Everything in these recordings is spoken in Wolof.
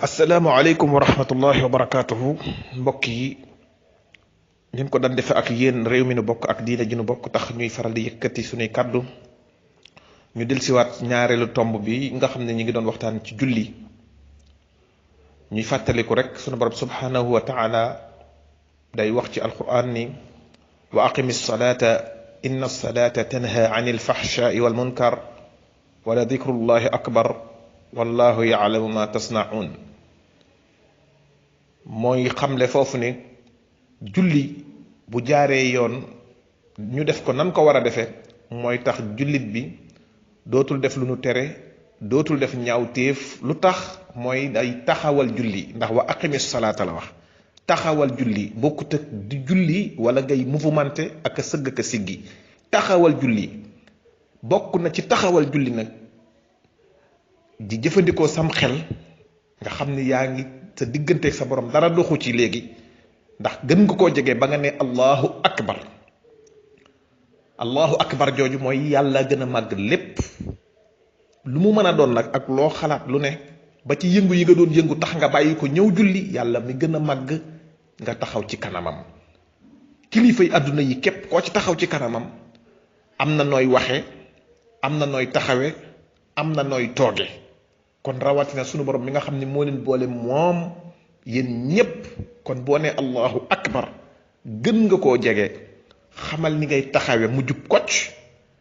asalaamaaleykum wa rahmatullahi wa barakaatuhu mbokk yi ñu ko daan defe ak yéen réew mi nu bokk ak diine ji nu bokk tax ñuy faral di yëkkati suñuy kàddu ñu dellusiwaat ñaareelu tomb bi nga xam ne ñu ngi doon waxtaan ci julli ñuy fàttaliku rek sunu borom subhanahu wa taala day wax ci alquran ni wa aqimi salata inna salata tanha anil fahshai wal munkar wala dikrullahi akbar wallahu yaalamu ma tasnaun mooy xamle foofu ne julli bu jaaree yoon ñu def ko nan ko war a defee mooy tax jullit bi dootul def lu nu tere dootul def ñaawteef lu tax mooy day taxawal julli ndax wa aqimi salaata la wax taxawal julli bokkut ak di julli wala ngay mouvementé ak a sëgg ak a siggi taxawal julli bokk na ci taxawal julli nag di jëfandikoo sam xel nga xam ni yaa ngi sa digganteeg sa borom dara doxu ci léegi ndax gën nga koo jege ba nga ne allahu akbar jooju mooy yàlla gën a màgg lépp lu mu mën a doon nag ak loo xalaat lu ne ba ci yëngu yi nga doon yëngu tax nga bàyyi ko ñëw julli yàlla mi gën a màgg nga taxaw ci kanamam kilifa yi àdduna yi képp koo ci taxaw ci kanamam am na nooy waxe am na nooy taxawe am na nooy tooge kon rawatina sunu borom mi nga xam ne moo leen boole moom yéen ñépp kon boo nee allahu akbar gën nga koo jege xamal ni ngay taxawe mu jub kocc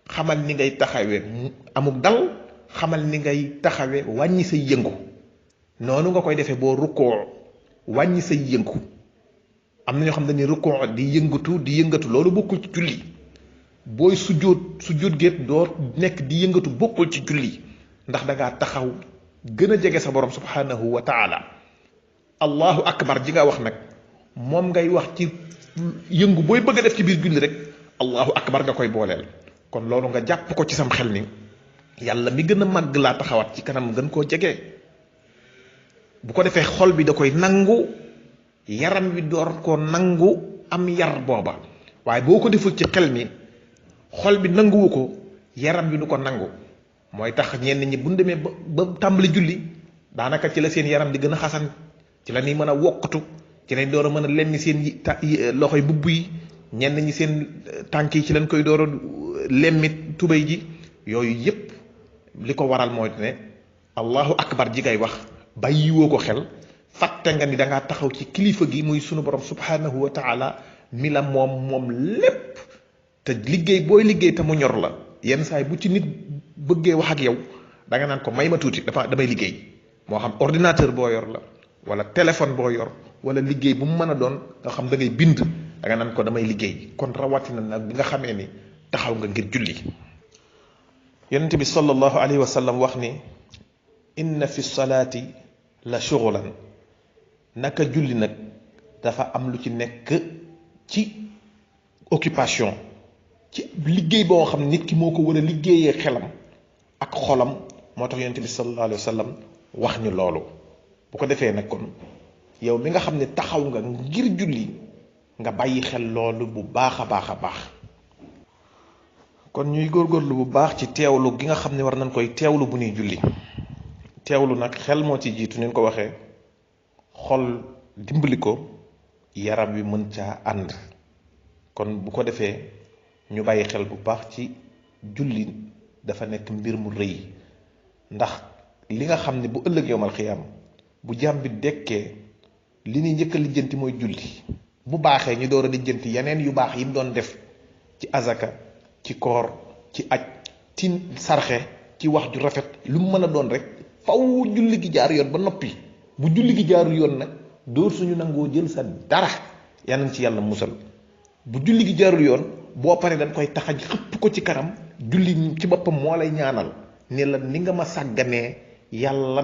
xamal ni ngay taxawe mu amuk dal xamal ni ngay taxawe wàññi say yëngu noonu nga koy defee boo rukkoo wàññi say yëngu am na ñoo xam ne ni rukkoo di yëngatu loolu bokkul ci julli booy sujjóot géet doo nekk di yëngatu bokkul ci julli ndax dangaa taxaw gën a jege sa borom subhanahu wa taala allahu akbar ji nga wax nag moom ngay wax ci yëngu booy bëgg a def ci biir julli rek allahu akbar nga koy booleel kon loolu nga jàpp ko ci sam xel ni yàlla mi gën a màgg laa taxawat ci kanam gën koo jege bu ko defee xol bi da koy nangu yaram wi door koo nangu am yar booba waaye boo ko deful ci xel mi xol bi nanguwu ko yaram bi du ko nangu mooy tax ñenn ñi bu ñu demee ba tàmbali julli daanaka ci la seen yaram di gën a xasan ci la ñuy mën a wokkatu ci lañ door a mën a lemmi seen loxoy bubb yi ñenn ñi seen tànk yi ci lañ koy door a lemmi tubéy ji yooyu yépp li ko waral mooy ne allahu akbar ji ngay wax bàyyiwoo ko xel fàtte nga ni dangaa taxaw ci kilifa gi muy sunu borom subhanahu wa taala mi la moom lépp te liggéey booy liggéey te mu ñor la yenn saay bu ci nit bëggee wax ak yow da nga naan ko may ma tuuti damay liggéey moo xam ordinateur boo yor la wala téléphone boo yor wala liggéey bu mu mën a doon nga xam da ngay bind da nga naan ko damay liggéey kon rawatina nag bi nga xamee ni taxaw nga ngir julli yonent bi sallallahu alayhi wa sallam wax ni inna fi salaati la shughlan naka julli nag dafa am lu ci nekk ci occupation ci liggéey boo xam nit ki moo ko war a liggéeyee xelam ak xolam moo tax yonent bi sallallahu alayhi wa sallam wax ñu loolu bu ko defee nag kon yow mi nga xam ne taxaw nga ngir julli nga bàyyi xel loolu bu baax a baax a baax kon ñuy góorgóorlu bu baax ci teewlu gi nga xam ne war nañ koy teewlu bu ñuy julli teewlu nag xel moo ci jiitu ni ko waxee xol dimbali ko yaram wi mën caa ànd kon bu ko defee ñu bàyyi xel bu baax ci julli dafa nekk mbir mu rëy ndax li nga xam ne bu ëllëg yowmal xiyaam bu jaam bi dekkee li ñuy njëkk a lijjanti mooy julli bu baaxee ñu door a lijjanti yeneen yu baax yi mu doon def ci azaka ci koor ci aj ci sarxe ci wax ju rafet lu mu mën a doon rek faw julli gi jaar yoon ba noppi bu julli gi jaarul yoon nag door suñu nangoo jël sa dara yal ci yàlla musal bu julli gi jaarul yoon boo paree dañ koy taxañ xëpp ko ci kanam julli ci boppam moo lay ñaanal ne la ni nga ma sàgganee yàlla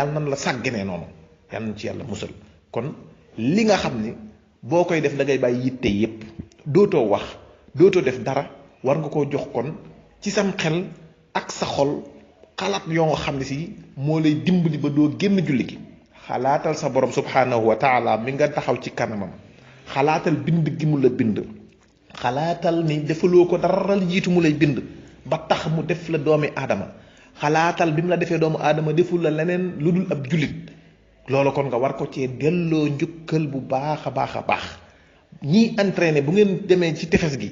nan la sàgganee noonu yal nañ ci yàlla musal kon li nga xam ni boo koy def da ngay bàyyi yitte yépp dootoo wax dootoo def dara war nga koo jox kon ci sam xel ak sa xol xalaat yoo nga xam ne si moo lay dimbali ba doo génn julli gi xalaatal sa borom subhanahu wa taala mi nga taxaw ci kanamam xalaatal bind gi mu la bind xalaatal ni defaloo ko dara li jiitu mu lay bind ba tax mu def la doomi aadama xalaatal bi mu la defee doomu aadama deful la leneen lu dul ab jullit loolu kon nga war ko cee delloo njukkal bu baax a baax a baax. ñiy entraîné bu ngeen demee ci tefes gi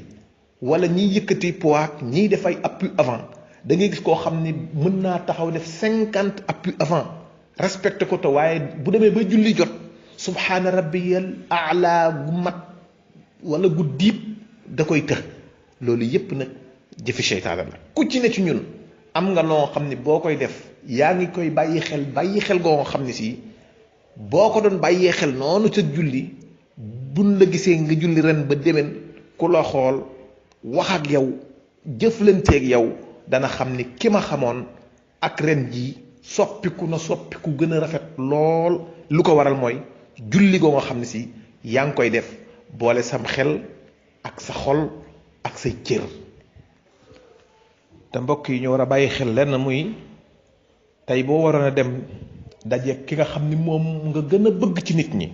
wala ñiy yëkkati poids ñiy def ay appui avant da ngay gis koo xam ni mën naa taxaw def 50 appui avant respecté ko te waaye bu demee ba julli jot subhaana rabbiyal aala gu mat wala gu diib da koy të. loolu yépp nag jëfi seytaane la. ku ci ne ci ñun am nga loo xam ni boo koy def yaa ngi koy bàyyi xel goo xam ni si boo ko doon bàyyee xel noonu sa julli buñ la gisee nga julli ren ba déwén ku la xool wax ak yow jëflanteeg yow dana xam ni ki ma xamoon ak ren ji soppiku gën a rafet lool. lu ko waral mooy julli goo nga xam ne si yaa ngi koy def boole sam xel ak sa xol ak say cër. te mbokk yi ñu war a bàyyi xel lenn muy tey boo waroon a dem daje ki nga xam ni moom nga gën a bëgg ci nit ñi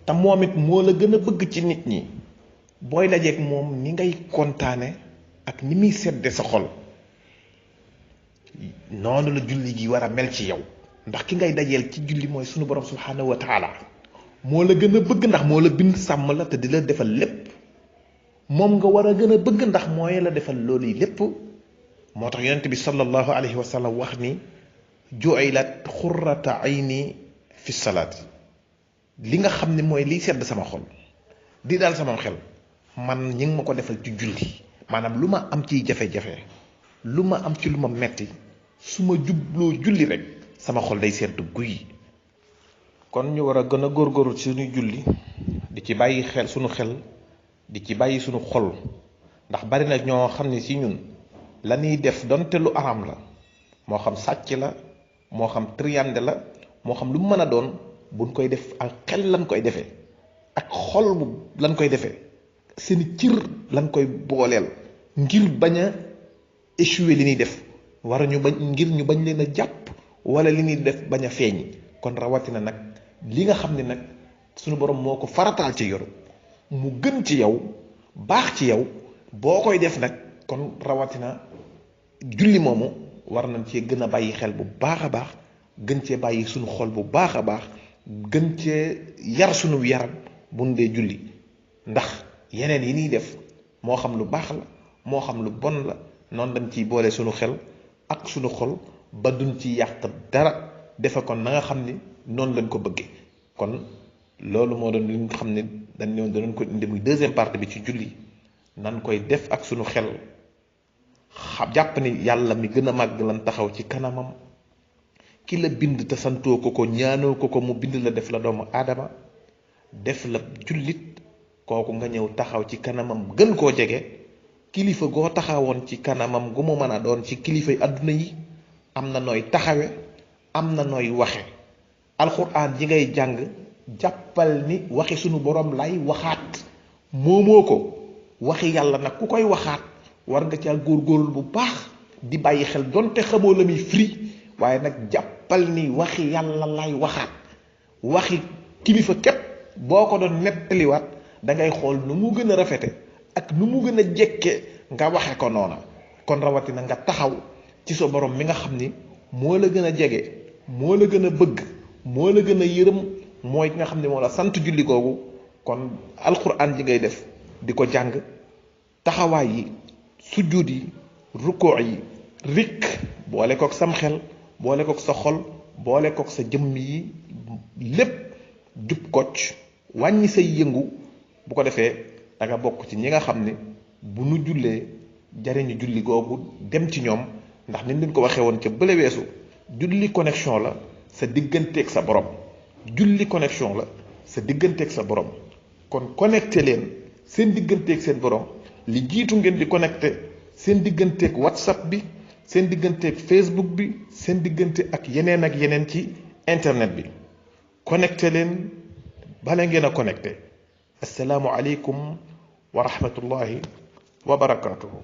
te moom it moo la gën a bëgg ci nit ñi booy dajeek moom ni ngay kontaane ak ni muy sedde sa xol noonu la julli gi war a mel ci yow. ndax ki ngay dajeel ci julli mooy sunu borom subhanahu wa taala moo la gën a bëgg ndax moo la bind sàmm la te di la defal lépp moom nga war a gën a bëgg ndax mooy la defal loolu yi lépp. moo tax yonent bi sallallahu alayhi wa sallam wax ni ju'ilat xurrata ayni fi salaati. li nga xam ne mooy liy sedd sama xol di daal sama xel man ñi ngi ma ko defal ci julli. maanaam lu ma am ciy jafe-jafe lu ma am ci lu ma metti su ma jubloo julli rek sama xol day sedd guy. kon ñu war a gën a góorgóorlu ci suñuy julli di ci bàyyi xel suñu xel di ci bàyyi suñu xol ndax bari na ñoo xam ne ci ñun la ñuy def donte lu araam la moo xam sàcc la moo xam triande la moo xam lu mu mën a doon buñ koy def ak xel lañ koy defee ak xol bu lañ koy defee seeni cër lañ koy booleel ngir bañ a échouer li ñuy def war ñu bañ ngir ñu bañ leen a jàpp wala li ñuy def bañ a feeñ. kon rawatina nag li nga xam ne nag suñu borom moo ko farataal ci yor mu gën ci yow baax ci yow boo koy def nag kon rawatina julli moomu war nañ cee gën a bàyyi xel bu baax a baax gën cee bàyyi suñu xol bu baax a baax gën cee yar suñu yaram bu dee julli ndax yeneen yi ñuy def moo xam lu baax la moo xam lu bon la noonu dañ ciy boole suñu xel ak suñu xol ba duñ ci yàq dara defe kon na nga xam ni noonu lañ ko bëggee. kon loolu moo doon li nga xam ne danañ ko indi muy deuxième partie bi ci julli nan koy def ak suñu xel jàpp ni yàlla mi gën a màgg lan taxaw ci kanamam ki la bind te santoo ko ñaanoo ko mu bind la def la doomu aadama def la jullit kooku nga ñëw taxaw ci kanamam gën koo jege kilifa goo taxawoon ci kanamam gu mu mën a doon ci kilifay adduna yi am na nooy taxawe am na nooy waxe alxuraan ji ngay jàng jàppal ni waxi sunu borom lay waxaat moomoo ko waxi yàlla nag ku koy waxaat war nga caa góorgóorlu bu baax di bàyyi xel donte xamoo la muy firi waaye nag jàppal ni waxi yàlla lay waxaat waxi kilifa képp boo ko doon nettaliwaat da ngay xool nu mu gën a rafete ak nu mu gën a jekke nga waxe ko noona. kon rawatina nga taxaw ci sa borom mi nga xam ni moo la gën a jege moo la gën a bëgg moo la gën a yërëm mooy ki nga xam ne moo la sant julli googu. kon alxuraan ji ngay def di ko jàng taxawaay yi sujjuut yi rukkoo yi rikk boole kook sam xel boole kook sa xol boole kook sa jëmm yi lépp jub kocc wàññi say yëngu bu ko defee da nga bokk ci ñi nga xam ne bu nu jullee jariñu julli googu dem ci ñoom. ndax niñ leen ko waxee woon ca bële weesu julli connexion la sa digganteeg sa borom julli connexion la sa digganteeg sa borom kon connecté leen seen digganteeg seen borom li jiitu ngeen di connecté seen digganteeg whatsapp bi seen digganteeg facebook bi seen diggante ak yeneen ci internet bi connecté leen bala ngeen a connecté. assalaamu aleykum wa rahmatullahi wa barakaatuhu.